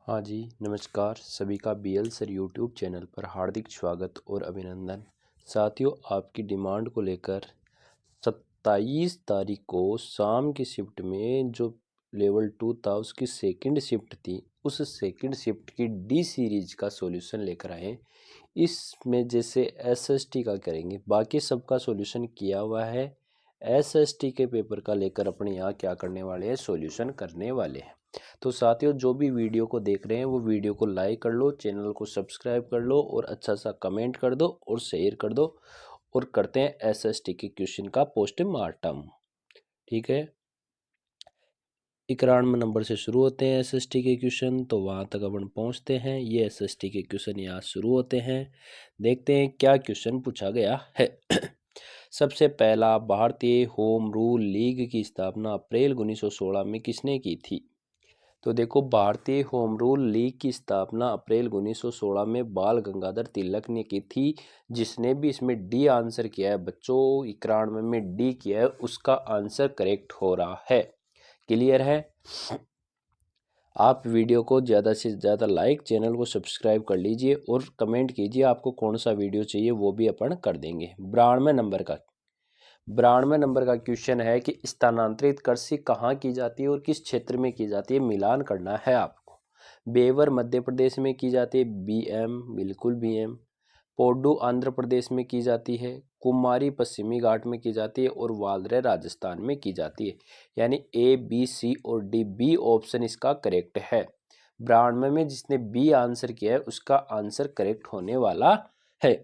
हाँ जी, नमस्कार सभी का बीएल सर यूट्यूब चैनल पर हार्दिक स्वागत और अभिनंदन। साथियों, आपकी डिमांड को लेकर 27 तारीख को शाम की शिफ्ट में जो लेवल 2 था उसकी सेकंड शिफ्ट थी, उस सेकंड शिफ्ट की डी सीरीज का सॉल्यूशन लेकर आए। इसमें जैसे एसएसटी का करेंगे, बाकी सबका सॉल्यूशन किया हुआ है। एसएसटी के पेपर का लेकर अपने यहाँ क्या करने वाले हैं, सॉल्यूशन करने वाले हैं। तो साथियों, जो भी वीडियो को देख रहे हैं वो वीडियो को लाइक कर लो, चैनल को सब्सक्राइब कर लो और अच्छा सा कमेंट कर दो और शेयर कर दो। और करते हैं एसएसटी के क्वेश्चन का पोस्टमार्टम। ठीक है, 91 नंबर से शुरू होते हैं एसएसटी के क्वेश्चन, तो वहाँ तक अपन पहुँचते हैं। ये एसएसटी के क्वेश्चन यहाँ शुरू होते हैं। देखते हैं क्या क्वेश्चन पूछा गया है। सबसे पहला, भारतीय होम रूल लीग की स्थापना अप्रैल 1916 में किसने की थी? तो देखो, भारतीय होम रूल लीग की स्थापना अप्रैल 1916 में बाल गंगाधर तिलक ने की थी। जिसने भी इसमें डी आंसर किया है बच्चों, 91 में डी किया है, उसका आंसर करेक्ट हो रहा है। क्लियर है? आप वीडियो को ज़्यादा से ज़्यादा लाइक, चैनल को सब्सक्राइब कर लीजिए और कमेंट कीजिए आपको कौन सा वीडियो चाहिए, वो भी अपन कर देंगे। 92 नंबर का क्वेश्चन है कि स्थानांतरित कृषि कहाँ की जाती है और किस क्षेत्र में की जाती है, मिलान करना है आपको। बेवर मध्य प्रदेश में की जाती है, बीएम बिल्कुल बीएम। पोड्डू आंध्र प्रदेश में की जाती है, कुमारी पश्चिमी घाट में की जाती है और वालरे राजस्थान में की जाती है। यानी ए बी सी और डी, बी ऑप्शन इसका करेक्ट है। 92 में जिसने बी आंसर किया है उसका आंसर करेक्ट होने वाला है।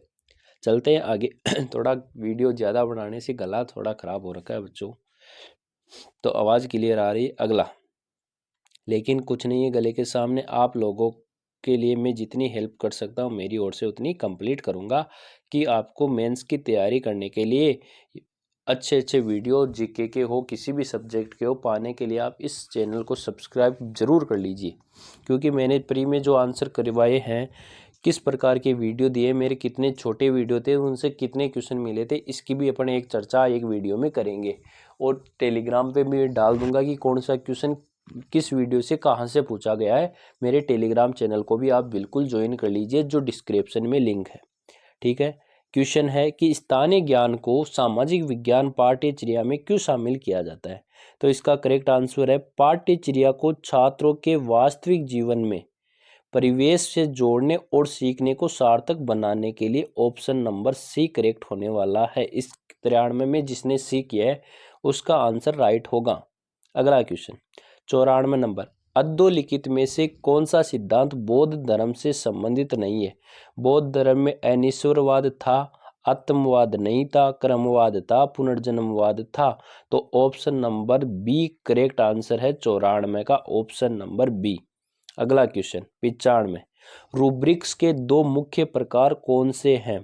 चलते हैं आगे। थोड़ा वीडियो ज़्यादा बनाने से गला थोड़ा ख़राब हो रखा है बच्चों, तो आवाज़ क्लियर आ रही है। अगला, लेकिन कुछ नहीं है गले के सामने, आप लोगों के लिए मैं जितनी हेल्प कर सकता हूँ मेरी ओर से उतनी कंप्लीट करूँगा कि आपको मेंस की तैयारी करने के लिए अच्छे अच्छे वीडियो जीके के हो, किसी भी सब्जेक्ट के हो, पाने के लिए आप इस चैनल को सब्सक्राइब ज़रूर कर लीजिए। क्योंकि मैंने प्री में जो आंसर करवाए हैं, किस प्रकार के वीडियो दिए, मेरे कितने छोटे वीडियो थे, उनसे कितने क्वेश्चन मिले थे, इसकी भी अपन एक चर्चा एक वीडियो में करेंगे। और टेलीग्राम पे भी डाल दूंगा कि कौन सा क्वेश्चन किस वीडियो से कहाँ से पूछा गया है। मेरे टेलीग्राम चैनल को भी आप बिल्कुल ज्वाइन कर लीजिए, जो डिस्क्रिप्शन में लिंक है। ठीक है। क्वेश्चन है कि स्थानीय ज्ञान को सामाजिक विज्ञान पाठ्यचर्या में क्यों शामिल किया जाता है? तो इसका करेक्ट आंसर है, पाठ्यचर्या को छात्रों के वास्तविक जीवन में परिवेश से जोड़ने और सीखने को सार्थक बनाने के लिए ऑप्शन नंबर सी करेक्ट होने वाला है। इस 93 में जिसने सी किया है उसका आंसर राइट होगा। अगला क्वेश्चन, 94 नंबर, अधोलिखित में से कौन सा सिद्धांत बौद्ध धर्म से संबंधित नहीं है? बौद्ध धर्म में अनिश्वरवाद था, आत्मवाद नहीं था, क्रमवाद था, पुनर्जन्मवाद था। तो option number B correct answer है 94 का, ऑप्शन नंबर बी। अगला क्वेश्चन 95, रूब्रिक्स के दो मुख्य प्रकार कौन से हैं?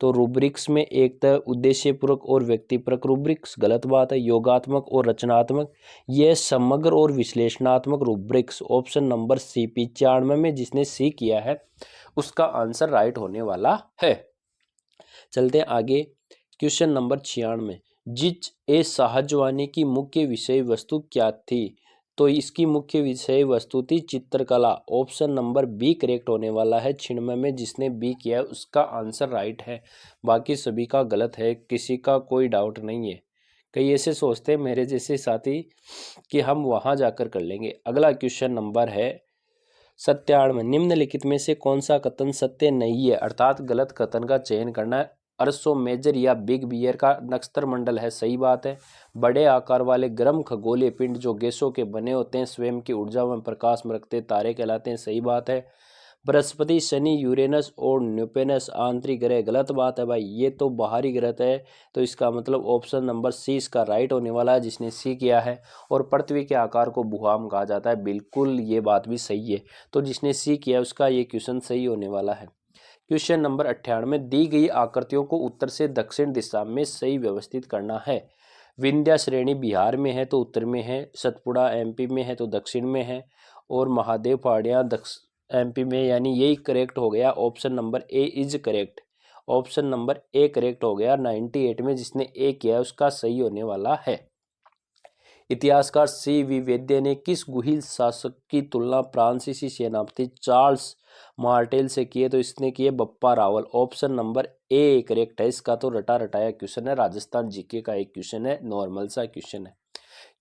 तो रूब्रिक्स में एक तो उद्देश्यपूर्वक और व्यक्तिपरक रूब्रिक्स, गलत बात है। योगात्मक और रचनात्मक, यह समग्र और विश्लेषणात्मक रूब्रिक्स, ऑप्शन नंबर सी। 95 में जिसने सी किया है उसका आंसर राइट होने वाला है। चलते हैं आगे। क्वेश्चन नंबर 96, जिच ए साहजवानी की मुख्य विषय वस्तु क्या थी? तो इसकी मुख्य विषय वस्तु थी चित्रकला, ऑप्शन नंबर बी करेक्ट होने वाला है। 96 में जिसने बी किया है उसका आंसर राइट है, बाकी सभी का गलत है, किसी का कोई डाउट नहीं है। कई ऐसे सोचते हैं मेरे जैसे साथी कि हम वहां जाकर कर लेंगे। अगला क्वेश्चन नंबर है 97, निम्नलिखित में से कौन सा कथन सत्य नहीं है, अर्थात गलत कथन का चयन करना है। अर्सो मेजर या बिग बियर का नक्षत्र मंडल है, सही बात है। बड़े आकार वाले गर्म खगोलीय पिंड जो गैसों के बने होते हैं, स्वयं की ऊर्जा में प्रकाश में रखते तारे कहलाते हैं, सही बात है। बृहस्पति, शनि, यूरेनस और न्यूपेनस आंतरिक ग्रह, गलत बात है भाई, ये तो बाहरी ग्रह है। तो इसका मतलब ऑप्शन नंबर सी इसका राइट होने वाला है, जिसने सी किया है। और पृथ्वी के आकार को भूभाग कहा जाता है, बिल्कुल ये बात भी सही है। तो जिसने सी किया है उसका ये क्वेश्चन सही होने वाला है। क्वेश्चन नंबर 98, दी गई आकृतियों को उत्तर से दक्षिण दिशा में सही व्यवस्थित करना है। विंध्या श्रेणी बिहार में है तो उत्तर में है, सतपुड़ा एमपी में है तो दक्षिण में है, और महादेव पहाड़ियाँ एमपी में, यानी यही करेक्ट हो गया। Option number A is correct, option number A correct हो गया। 98 में जिसने ए किया है उसका सही होने वाला है। इतिहासकार C.V. वैद्य ने किस गुहिल शासक की तुलना फ्रांसीसी सेनापति चार्ल्स मार्टेल से किए? तो इसने किए Bappa Rawal. Option number A correct है इसका। तो रटा रटाया क्वेश्चन है, राजस्थान जीके का एक क्वेश्चन है, नॉर्मल सा क्वेश्चन है।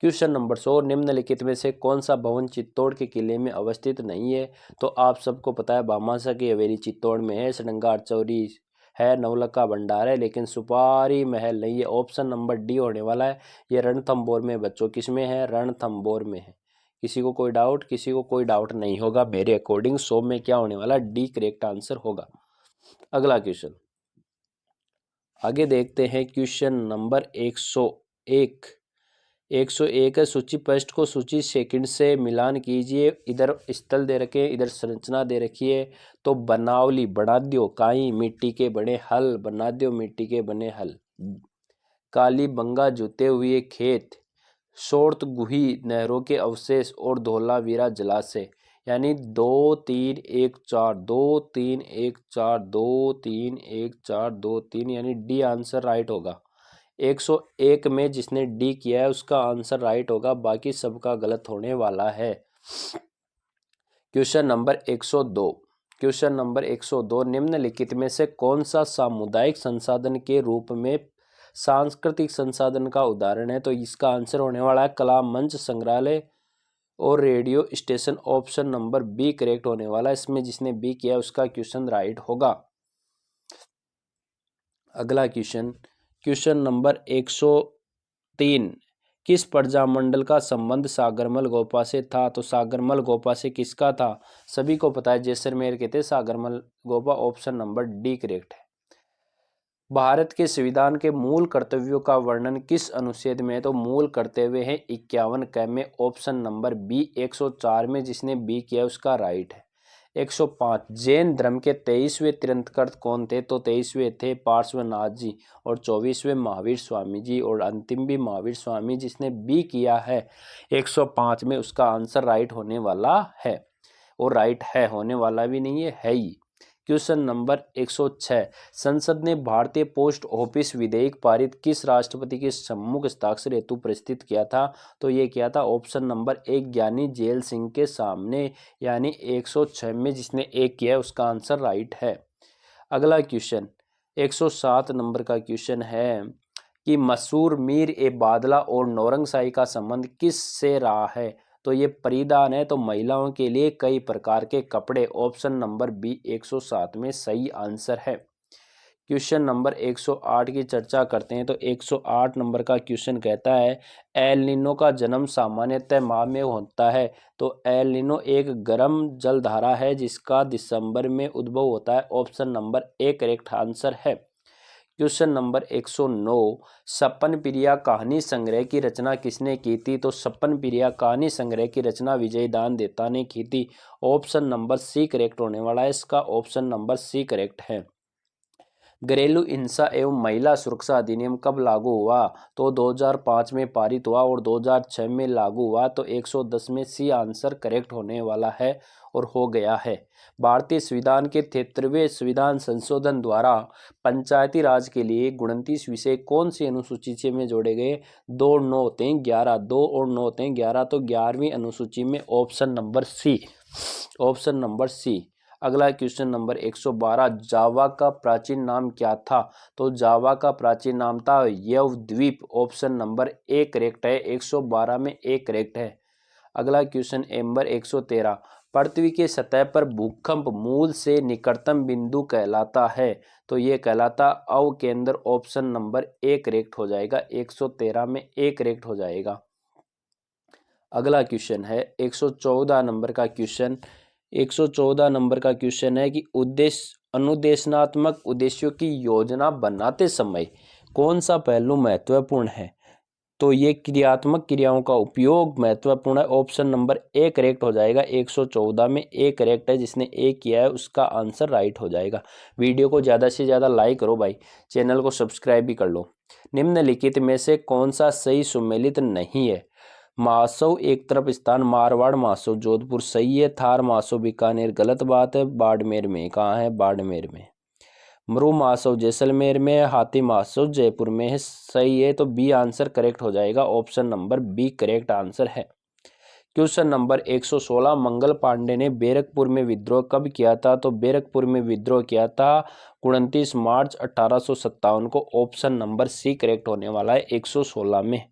क्वेश्चन नंबर 100, निम्नलिखित में से कौन सा भवन चित्तौड़ के किले में अवस्थित नहीं है? तो आप सबको पता है भामाशाह की हवेली चित्तौड़ में है, श्रृंगार चौरी है, नवलखा भंडार है, लेकिन सुपारी महल नहीं है। ऑप्शन नंबर डी होने वाला है। ये रणथंभौर में बच्चों, किस में है? रणथंभौर में है। किसी को कोई डाउट? किसी को कोई डाउट नहीं होगा मेरे अकॉर्डिंग। 100 में क्या होने वाला? डी करेक्ट आंसर होगा। अगला क्वेश्चन आगे देखते हैं। क्वेश्चन नंबर 101 है। सूची पृष्ठ को सूची सेकंड से मिलान कीजिए। इधर स्थल दे रखे, इधर संरचना दे रखी है। तो बनावली बना दो, काई मिट्टी के बने हल बना दो, मिट्टी के बने हल। काली बंगा जुते हुए खेत, शोर्त गुही नहरों के अवशेष और धौलावीरा जलाशय। यानी 2 3 1 4 2 3 1 4 2 3 1 4 2 3, यानी डी आंसर राइट होगा। 101 में जिसने डी किया है उसका आंसर राइट होगा, बाकी सबका गलत होने वाला है। क्वेश्चन नंबर 102 निम्नलिखित में से कौन सा सामुदायिक संसाधन के रूप में सांस्कृतिक संसाधन का उदाहरण है? तो इसका आंसर होने वाला है कला मंच, संग्रहालय और radio station. Option number B correct होने वाला है। इसमें जिसने बी किया उसका क्वेश्चन राइट होगा। अगला क्वेश्चन नंबर 103, किस प्रजामंडल का संबंध सागरमल गोपा से था? तो सागरमल गोपा से किसका था? सभी को पता है, जैसलमेर के थे Sagarmal Gopa. Option number D correct है। भारत के संविधान के मूल कर्तव्यों का वर्णन किस अनुच्छेद में है? तो मूल कर्तव्य है 51 क में। ऑप्शन नंबर बी 104 में। जिसने बी किया उसका राइट है। 105, जैन धर्म के 23वें तीर्थंकर कौन थे? तो 23वें थे पार्श्वनाथ जी और 24वें महावीर स्वामी जी और अंतिम भी महावीर स्वामी। जिसने बी किया है 105 में उसका आंसर राइट होने वाला है। और राइट है, होने वाला भी नहीं है ही। क्वेश्चन नंबर 106, संसद ने भारतीय पोस्ट ऑफिस विधेयक पारित किस राष्ट्रपति के सम्मुख हस्ताक्षर हेतु प्रस्तुत किया था? तो ये किया था ऑप्शन नंबर 1 ज्ञानी जेल सिंह के सामने। यानी 106 में जिसने एक किया है उसका आंसर राइट है। अगला क्वेश्चन 107 नंबर का क्वेश्चन है कि मशहूर मीर ए बादला और नौरंगशाही का संबंध किस से रहा है? तो ये परिधान है, तो महिलाओं के लिए कई प्रकार के कपड़े। ऑप्शन नंबर बी 107 में सही आंसर है। क्वेश्चन नंबर 108 की चर्चा करते हैं। तो 108 नंबर का क्वेश्चन कहता है एल नीनो का जन्म सामान्यतः माह में होता है। तो एल नीनो एक गर्म जलधारा है जिसका दिसंबर में उद्भव होता है। Option number A correct answer है। क्वेश्चन नंबर 109, सपन प्रिया कहानी संग्रह की रचना किसने की थी? तो सपन प्रिया कहानी संग्रह की रचना विजयदान देता ने की थी। ऑप्शन नंबर सी करेक्ट होने वाला है इसका। ऑप्शन नंबर सी करेक्ट है। घरेलू हिंसा एवं महिला सुरक्षा अधिनियम कब लागू हुआ? तो 2005 में पारित हुआ और 2006 में लागू हुआ। तो 110 में सी आंसर करेक्ट होने वाला है और हो गया है। भारतीय संविधान के 73वें संविधान संशोधन द्वारा पंचायती राज के लिए 29 विषय कौन सी अनुसूची में जोड़े गए? 2 9 3 11, 2 और 9 3 11। तो 11वीं अनुसूची में। Option number C. Option number C. अगला क्वेश्चन नंबर 112, जावा का प्राचीन नाम क्या था? तो जावा का प्राचीन नाम था Yavadvipa. Option number A correct है। 112 में ए करेक्ट है। अगला क्वेश्चन नंबर 113, पृथ्वी के सतह पर भूकंप मूल से निकटतम बिंदु कहलाता है। तो ये कहलाता अवकेंद्र। ऑप्शन नंबर ए करेक्ट हो जाएगा। 113 में ए करेक्ट हो जाएगा। अगला क्वेश्चन है 114 नंबर का क्वेश्चन। 114 नंबर का क्वेश्चन है कि अनुदेशनात्मक उद्देश्यों की योजना बनाते समय कौन सा पहलू महत्वपूर्ण है? तो ये क्रियात्मक क्रियाओं का उपयोग महत्वपूर्ण है। ऑप्शन नंबर ए करेक्ट हो जाएगा। 114 में ए करेक्ट है। जिसने ए किया है उसका आंसर राइट हो जाएगा। वीडियो को ज़्यादा से ज़्यादा लाइक करो भाई, चैनल को सब्सक्राइब भी कर लो। निम्नलिखित में से कौन सा सही सुमेलित नहीं है? महोत्सव एक तरफ स्थान मारवाड़ महोत्सव जोधपुर सही है। थार महोत्सव बीकानेर गलत बात है। बाड़मेर में कहाँ है? बाड़मेर में। मरु महोत्सव जैसलमेर में है, हाथी महोत्सव जयपुर में है। सही है, तो बी आंसर करेक्ट हो जाएगा, option number B correct answer है। क्वेश्चन नंबर 116, मंगल पांडे ने बैरकपुर में विद्रोह कब किया था? तो बैरकपुर में विद्रोह किया था 29 मार्च 1857 को, ऑप्शन नंबर सी करेक्ट होने वाला है 116 में।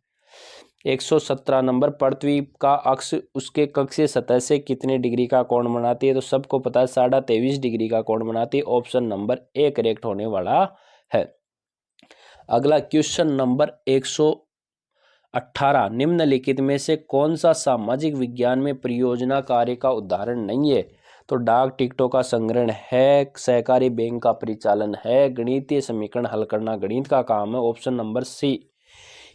117 नंबर, पृथ्वी का अक्ष उसके कक्षीय सतह से कितने डिग्री का कोण बनाती है? तो सबको पता है 23.5 डिग्री का कोण बनाती है, ऑप्शन नंबर ए करेक्ट होने वाला है। अगला क्वेश्चन नंबर 118, निम्नलिखित में से कौन सा सामाजिक विज्ञान में परियोजना कार्य का उदाहरण नहीं है? तो डाक टिकटों का संग्रहण है, सहकारी बैंक का परिचालन है, गणितीय समीकरण हल करना गणित का काम है, ऑप्शन नंबर सी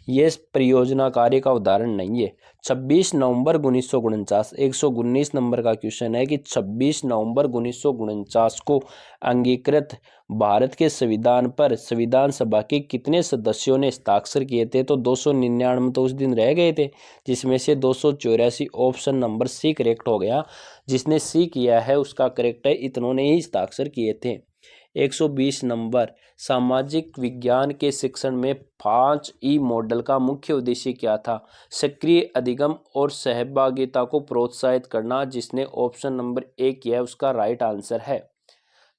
ये परियोजना कार्य का उदाहरण नहीं है। 26 नवंबर 1949, 119 नंबर का क्वेश्चन है कि 26 नवंबर 1949 को अंगीकृत भारत के संविधान पर संविधान सभा के कितने सदस्यों ने हस्ताक्षर किए थे? तो 299 तो उस दिन रह गए थे, जिसमें से 284, ऑप्शन नंबर सी करेक्ट हो गया। जिसने सी किया है उसका करेक्ट है, इतनों ने ही हस्ताक्षर किए थे। 120 नंबर, सामाजिक विज्ञान के शिक्षण में 5E मॉडल का मुख्य उद्देश्य क्या था? सक्रिय अधिगम और सहभागिता को प्रोत्साहित करना, जिसने ऑप्शन नंबर ए किया है उसका राइट आंसर है।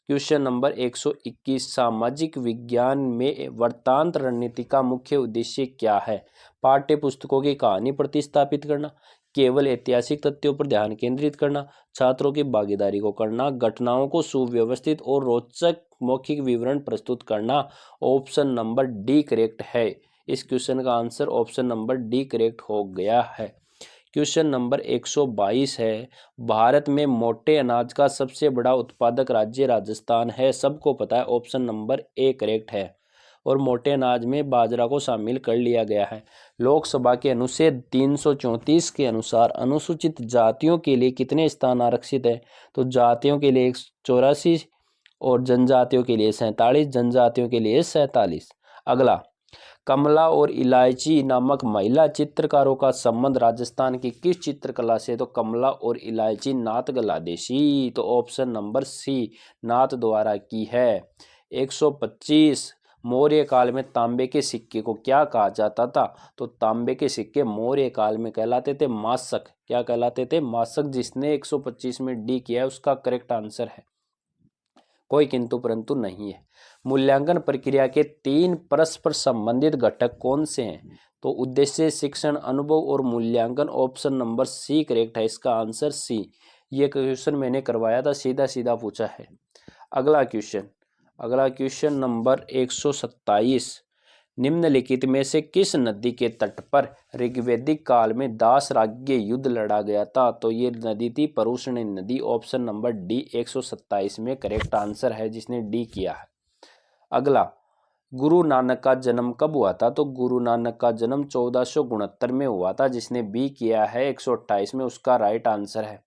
क्वेश्चन नंबर 121, सामाजिक विज्ञान में वृत्तांत रणनीति का मुख्य उद्देश्य क्या है? पाठ्य पुस्तकों की कहानी प्रतिस्थापित करना, केवल ऐतिहासिक तथ्यों पर ध्यान केंद्रित करना, छात्रों की भागीदारी को करना, घटनाओं को सुव्यवस्थित और रोचक मौखिक विवरण प्रस्तुत करना, ऑप्शन नंबर डी करेक्ट है। इस क्वेश्चन का answer option number D correct हो गया है। क्वेश्चन नंबर 122 है, भारत में मोटे अनाज का सबसे बड़ा उत्पादक राज्य राजस्थान है, सबको पता है, ऑप्शन नंबर ए करेक्ट है। और मोटे अनाज में बाजरा को शामिल कर लिया गया है। लोकसभा के अनुच्छेद 334 के अनुसार अनुसूचित जातियों के लिए कितने स्थान आरक्षित है? तो जातियों के लिए 184 और जनजातियों के लिए 47, जनजातियों के लिए 47। अगला, कमला और इलायची नामक महिला चित्रकारों का संबंध राजस्थान की किस चित्रकला से? तो कमला और इलायची नाथ गलादेशी, तो ऑप्शन नंबर सी नाथ द्वारा की है। 125, मौर्य काल में तांबे के सिक्के को क्या कहा जाता था? तो तांबे के सिक्के मौर्य काल में कहलाते थे मासक। क्या कहलाते थे? मासक। जिसने 125 में डी किया है उसका करेक्ट आंसर है, कोई किंतु परंतु नहीं है। मूल्यांकन प्रक्रिया के 3 परस्पर संबंधित घटक कौन से हैं? तो उद्देश्य, शिक्षण, अनुभव और मूल्यांकन, ऑप्शन नंबर सी करेक्ट है, इसका आंसर सी। ये क्वेश्चन मैंने करवाया था, सीधा सीधा पूछा है। अगला क्वेश्चन नंबर 127, निम्नलिखित में से किस नदी के तट पर ऋग्वैदिक काल में दासराज्य युद्ध लड़ा गया था? तो ये नदी थी परुष्णी नदी, ऑप्शन नंबर डी 127 में करेक्ट आंसर है, जिसने डी किया है। अगला, गुरु नानक का जन्म कब हुआ था? तो गुरु नानक का जन्म 1469 में हुआ था, जिसने बी किया है 128 में, उसका राइट आंसर है।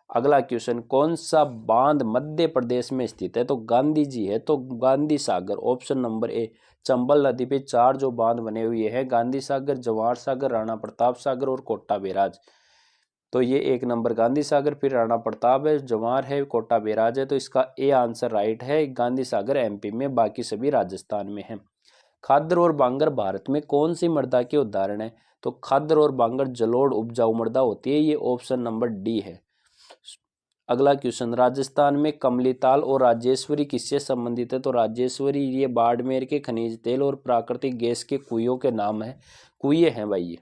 अगला क्वेश्चन, कौन सा बांध मध्य प्रदेश में स्थित है? तो गांधी जी है, तो Gandhi Sagar, option number A. Chambal नदी पे 4 जो बांध बने हुए हैं, गांधी सागर, जवाहर सागर, राणा प्रताप सागर और कोटा बैराज। तो ये 1 नंबर गांधी सागर, फिर राणा प्रताप है, जवाहर है, कोटा बैराज है, तो इसका ए आंसर राइट है। गांधी सागर एमपी में, बाकी सभी राजस्थान में है। खादर और बांगर भारत में कौन सी मृदा के उदाहरण है? तो खादर और बांगर जलोढ़ उपजाऊ मृदा होती है, ये ऑप्शन नंबर डी है। अगला क्वेश्चन, राजस्थान में कमलीताल और राजेश्वरी किससे संबंधित है? तो राजेश्वरी ये बाड़मेर के खनिज तेल और प्राकृतिक गैस के कुओं के नाम है, कुएं हैं भाई ये।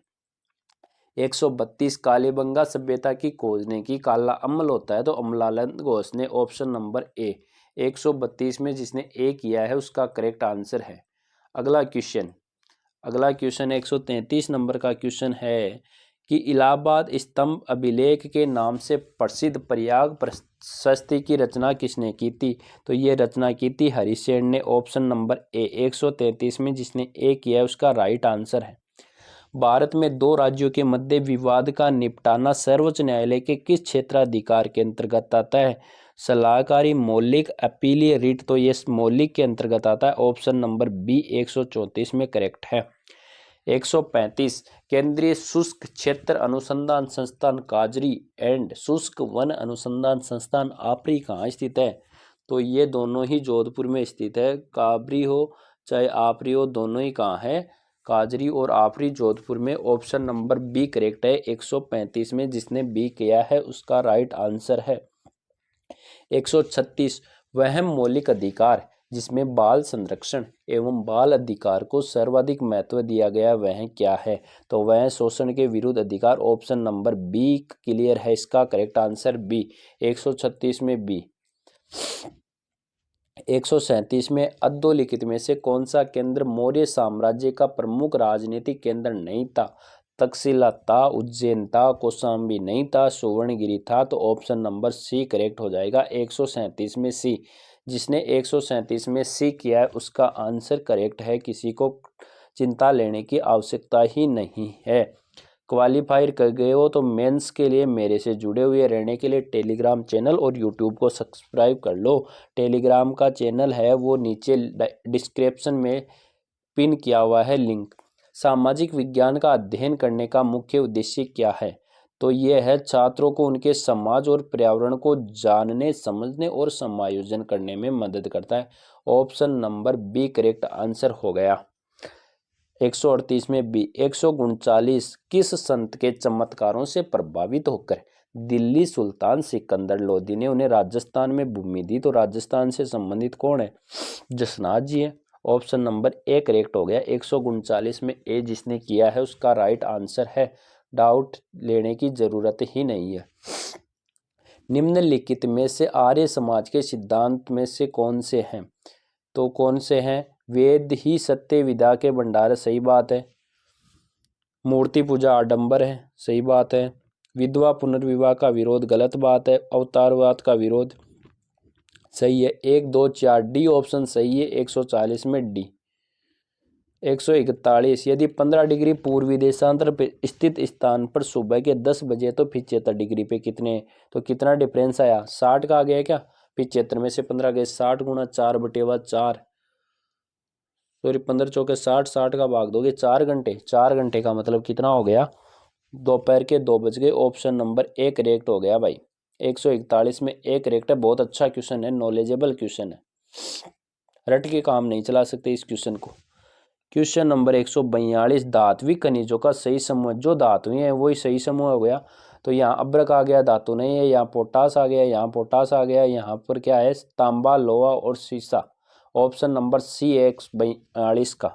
132, कालीबंगा सभ्यता की खोज ने की, काला अम्ल होता है, तो अम्लानंद घोष ने, ऑप्शन नंबर ए। 132 में जिसने ए किया है उसका करेक्ट आंसर है। अगला क्वेश्चन 133 नंबर का क्वेश्चन है कि इलाहाबाद स्तंभ अभिलेख के नाम से प्रसिद्ध प्रयाग प्रशस्ति की रचना किसने की थी? तो ये रचना की थी हरिसेन ने, ऑप्शन नंबर ए। 133 में जिसने ए किया है उसका राइट आंसर है। भारत में 2 राज्यों के मध्य विवाद का निपटाना सर्वोच्च न्यायालय के किस क्षेत्राधिकार के अंतर्गत आता है? सलाहकारी, मौलिक, अपीलीय रिट, तो ये मौलिक के अंतर्गत आता है, ऑप्शन नंबर बी 134 में करेक्ट है। 135, केंद्रीय शुष्क क्षेत्र अनुसंधान संस्थान काजरी एंड शुष्क वन अनुसंधान संस्थान आपरी कहाँ स्थित है? तो ये दोनों ही जोधपुर में स्थित है। काबरी हो चाहे आपरी हो, दोनों ही कहाँ है, काजरी और आपरी जोधपुर में। ऑप्शन नंबर बी करेक्ट है 135 में। जिसने बी किया है उसका राइट आंसर है। 136 वह मौलिक अधिकार जिसमें बाल संरक्षण एवं बाल अधिकार को सर्वाधिक महत्व दिया गया वह क्या है, तो वह शोषण के विरुद्ध अधिकार। ऑप्शन नंबर बी क्लियर है, इसका करेक्ट आंसर बी। 136 में बी। 137 में अधोलिखित में से कौन सा केंद्र मौर्य साम्राज्य का प्रमुख राजनीतिक केंद्र नहीं था? तक्षशिला था, उज्जैन था, कौशाम्बी नहीं था, सुवर्णगिरी था। तो ऑप्शन नंबर सी करेक्ट हो जाएगा 137 में सी। जिसने 137 में सी किया है उसका आंसर करेक्ट है, किसी को चिंता लेने की आवश्यकता ही नहीं है। क्वालिफायर कर गए हो तो मेंस के लिए मेरे से जुड़े हुए रहने के लिए टेलीग्राम चैनल और यूट्यूब को सब्सक्राइब कर लो। टेलीग्राम का चैनल है वो नीचे डिस्क्रिप्शन में पिन किया हुआ है लिंक। सामाजिक विज्ञान का अध्ययन करने का मुख्य उद्देश्य क्या है? तो ये है छात्रों को उनके समाज और पर्यावरण को जानने, समझने और समायोजन करने में मदद करता है। Option number B correct answer हो गया। 138 में बी। 139 किस संत के चमत्कारों से प्रभावित होकर दिल्ली सुल्तान सिकंदर लोदी ने उन्हें राजस्थान में भूमि दी? तो राजस्थान से संबंधित कौन है? जसनाथ जी है। ऑप्शन नंबर ए करेक्ट हो गया। 139 में ए जिसने किया है उसका राइट आंसर है, डाउट लेने की जरूरत ही नहीं है। निम्नलिखित में से आर्य समाज के सिद्धांत में से कौन से हैं? तो कौन से हैं? वेद ही सत्य विद्या के भंडार, सही बात है। मूर्ति पूजा आडंबर है, सही बात है। विधवा पुनर्विवाह का विरोध, गलत बात है। अवतारवाद का विरोध, सही है। 1 2 4 डी ऑप्शन सही है। 140 में डी। 141 यदि 15 डिग्री पूर्वी देशांतर पे स्थित स्थान पर सुबह के 10 बजे तो 75 डिग्री पे कितने, तो कितना डिफरेंस आया? 60 का आ गया क्या? 75 में से 15 गए, 60 गुणा 4/4, सॉरी 15 चौके 60, 60 का भाग दोगे 4 घंटे, 4 घंटे का मतलब कितना हो गया? दोपहर के 2 बज गए। ऑप्शन नंबर ए करेक्ट हो गया भाई। 141 में ए करेक्ट है। बहुत अच्छा क्वेश्चन है, नॉलेजेबल क्वेश्चन है, रट के काम नहीं चला सकते इस क्वेश्चन को। क्वेश्चन नंबर 142 धात्विक खनिजों का सही समूह, जो धातुएं हैं वही सही समूह हो गया। तो यहाँ अब्रक आ गया, धातु नहीं है। यहाँ पोटास आ गया, यहाँ पोटास आ गया। यहाँ पर क्या है? तांबा, लोहा और सीसा। ऑप्शन नंबर सी है 142 का।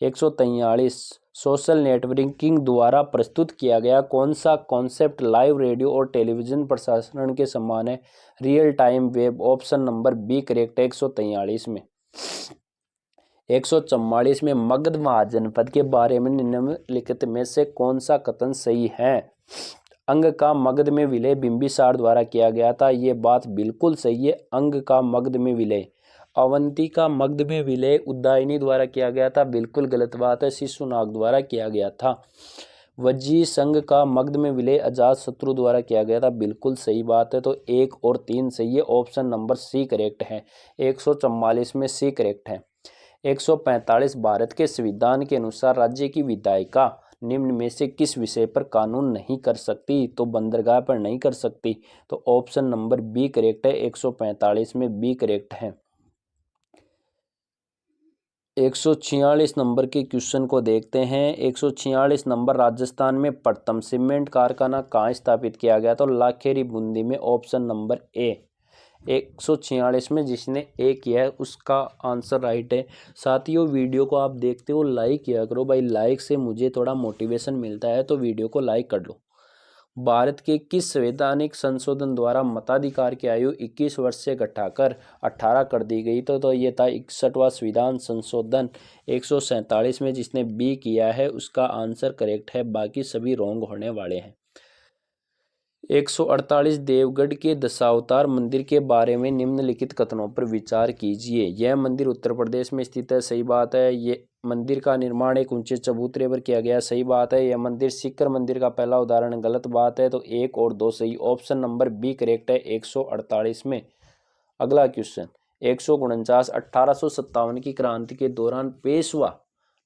143 सोशल नेटवर्किंग द्वारा प्रस्तुत किया गया कौन सा कॉन्सेप्ट लाइव रेडियो और टेलीविजन प्रसारण के समान है? Real time web. Option number B correct है 143 में। 144 में मगध महाजनपद के बारे में निम्नलिखित में से कौन सा कथन सही है? अंग का मगध में विलय बिंबिसार द्वारा किया गया था, ये बात बिल्कुल सही है। अंग का मगध में विलय। अवंती का मगध में विलय उज्जयिनी द्वारा किया गया था, बिल्कुल गलत बात है, शिशुनाग द्वारा किया गया था। वज्जी संघ का मगध में विलय अजात शत्रु द्वारा किया गया था, बिल्कुल सही बात है। तो 1 और 3 सही है। ऑप्शन नंबर सी करेक्ट है। 144 में सी करेक्ट है। 145 भारत के संविधान के अनुसार राज्य की विधायिका निम्न में से किस विषय पर कानून नहीं कर सकती? तो बंदरगाह पर नहीं कर सकती। तो ऑप्शन नंबर बी करेक्ट है। 145 में बी करेक्ट है। 146 नंबर के क्वेश्चन को देखते हैं। 146 नंबर राजस्थान में प्रथम सीमेंट कारखाना कहाँ स्थापित किया गया? तो लाखेरी बूंदी में। Option number A. 146 में जिसने ए किया है उसका आंसर राइट है। साथियों वीडियो को आप देखते हो लाइक किया करो भाई, लाइक से मुझे थोड़ा मोटिवेशन मिलता है, तो वीडियो को लाइक कर लो। भारत के किस संवैधानिक संशोधन द्वारा मताधिकार की आयु 21 वर्ष से घटाकर 18 कर दी गई? तो ये था 61वां संविधान संशोधन। 147 में जिसने बी किया है उसका आंसर करेक्ट है, बाकी सभी रॉन्ग होने वाले हैं। 148 देवगढ़ के दशावतार मंदिर के बारे में निम्नलिखित कथनों पर विचार कीजिए। यह मंदिर उत्तर प्रदेश में स्थित है, सही बात है। ये मंदिर का निर्माण एक ऊंचे चबूतरे पर किया गया, सही बात है। यह मंदिर सिक्कर मंदिर का पहला उदाहरण, गलत बात है। तो 1 और 2 सही। ऑप्शन नंबर बी करेक्ट है 148 में। अगला क्वेश्चन 149 1857 की क्रांति के दौरान पेशवा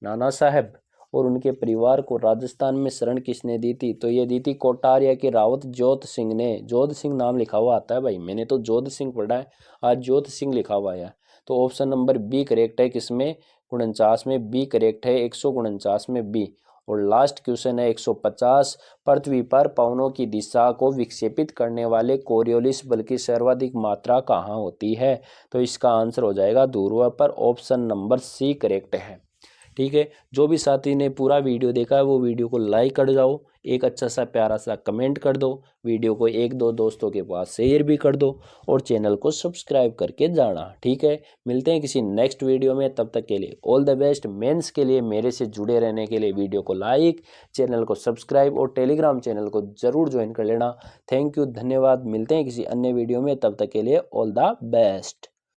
नाना साहेब और उनके परिवार को राजस्थान में शरण किसने दी थी? तो ये दी थी कोटारिया के रावत जोत सिंह ने। जोत सिंह नाम लिखा हुआ आता है भाई, मैंने तो जोत सिंह पढ़ा है, आज जोत सिंह लिखा हुआ है। तो ऑप्शन नंबर बी करेक्ट है, किसमें? 49 में बी करेक्ट है, 149 में बी। और लास्ट क्वेश्चन है 150, पृथ्वी पर पवनों की दिशा को विक्षेपित करने वाले कोरियोलिस बल की सर्वाधिक मात्रा कहाँ होती है? तो इसका आंसर हो जाएगा ध्रुव पर, ऑप्शन नंबर सी करेक्ट है। ठीक है, जो भी साथी ने पूरा वीडियो देखा है वो वीडियो को लाइक कर जाओ, एक अच्छा सा प्यारा सा कमेंट कर दो, वीडियो को एक दो दोस्तों के पास शेयर भी कर दो और चैनल को सब्सक्राइब करके जाना। ठीक है, मिलते हैं किसी नेक्स्ट वीडियो में, तब तक के लिए ऑल द बेस्ट। मेंस के लिए मेरे से जुड़े रहने के लिए वीडियो को लाइक, चैनल को सब्सक्राइब और टेलीग्राम चैनल को जरूर ज्वाइन कर लेना। थैंक यू, धन्यवाद। मिलते हैं किसी अन्य वीडियो में, तब तक के लिए ऑल द बेस्ट।